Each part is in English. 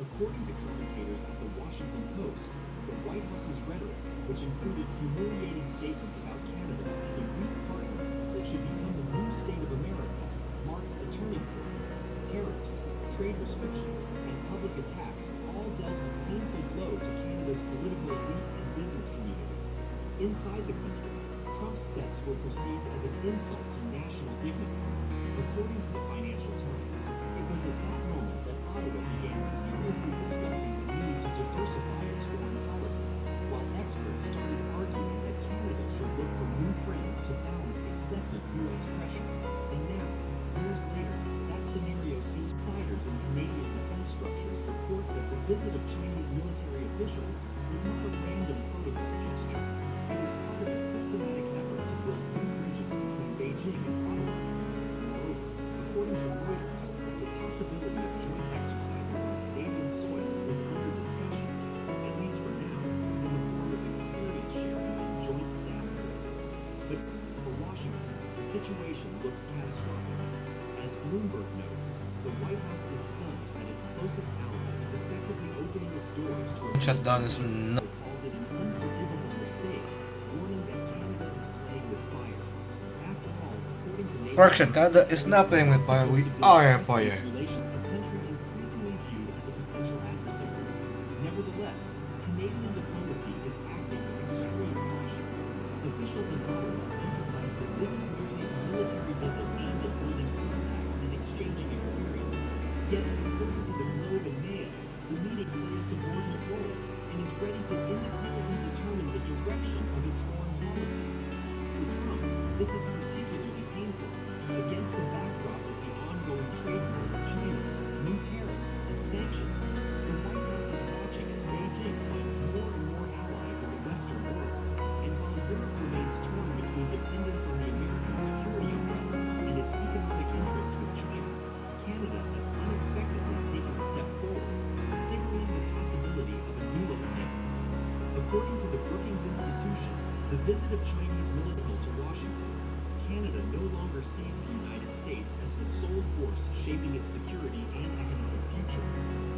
According to commentators at the Washington Post, the White House's rhetoric, which included humiliating statements about Canada as a weak partner that should become the new state of America, marked a turning point. Tariffs, trade restrictions, and public attacks all dealt a painful blow to Canada's political elite and business community. Inside the country, Trump's steps were perceived as an insult to national dignity. According to the Financial Times, it was at that moment that Ottawa began seriously discussing the need to diversify its foreign policy, while experts started arguing that Canada should look for new friends to balance excessive U.S. pressure. And now, years later, that scenario seems insiders in Canadian defense structures report that the visit of Chinese military officials was not a random protocol gesture. It is part of a systematic effort to build new bridges between Beijing and Ottawa. Moreover, according to Reuters, the possibility of joint exercises on Canadian soil is under discussion, at least for now, in the form of experience sharing and joint staff drills. But for Washington, the situation looks catastrophic. As Bloomberg notes, the White House is stunned that its closest ally is effectively opening its doors to a Shutdown is no. calls it an unforgivable mistake, warning that Canada is playing with fire. After all, according to NATO, Correction, Canada is not playing with fire. We are fire. a country increasingly viewed as a potential adversary. Nevertheless, Canadian diplomacy is acting with extreme caution. Officials in Ottawa emphasize that this is merely a military visit aimed at building contacts and exchanging experience. Yet, according to the Globe and Mail, the meeting plays a subordinate role and is ready to independently determine the direction of its foreign policy. For Trump, this is particularly painful. Against the backdrop of the ongoing trade war with China, new tariffs, and sanctions, the White House is watching as Beijing finds more and more allies in the Western world. And while Europe remains torn between dependence on the American security umbrella and its economic interest with China, Canada has unexpectedly taken a step forward, signaling the possibility of a new alliance. According to the Brookings Institution, the visit of Chinese military to Washington, Canada no longer sees the United States as the sole force shaping its security and economic future.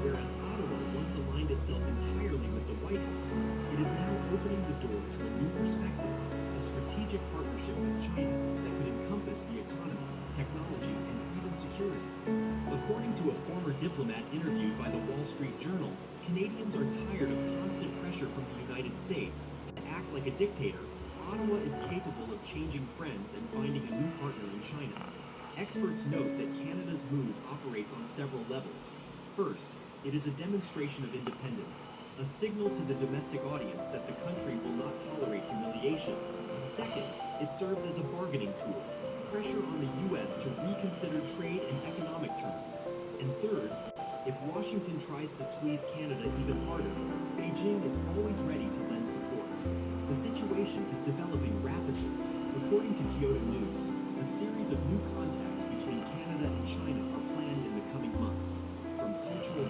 Whereas Ottawa once aligned itself entirely with the White House, it is now opening the door to a new perspective, a strategic partnership with China that could encompass the economy, technology, and even security. According to a former diplomat interviewed by the Wall Street Journal, Canadians are tired of constant pressure from the United States. To act like a dictator, Ottawa is capable of changing friends and finding a new partner in China. Experts note that Canada's move operates on several levels. First, it is a demonstration of independence, a signal to the domestic audience that the country will not tolerate humiliation. Second, it serves as a bargaining tool, pressure on the U.S. to reconsider trade and economic terms. And third, if Washington tries to squeeze Canada even harder, Beijing is always ready to lend support. The situation is developing rapidly. According to Kyoto News, a series of new contacts between Canada and China are planned in the coming months. From cultural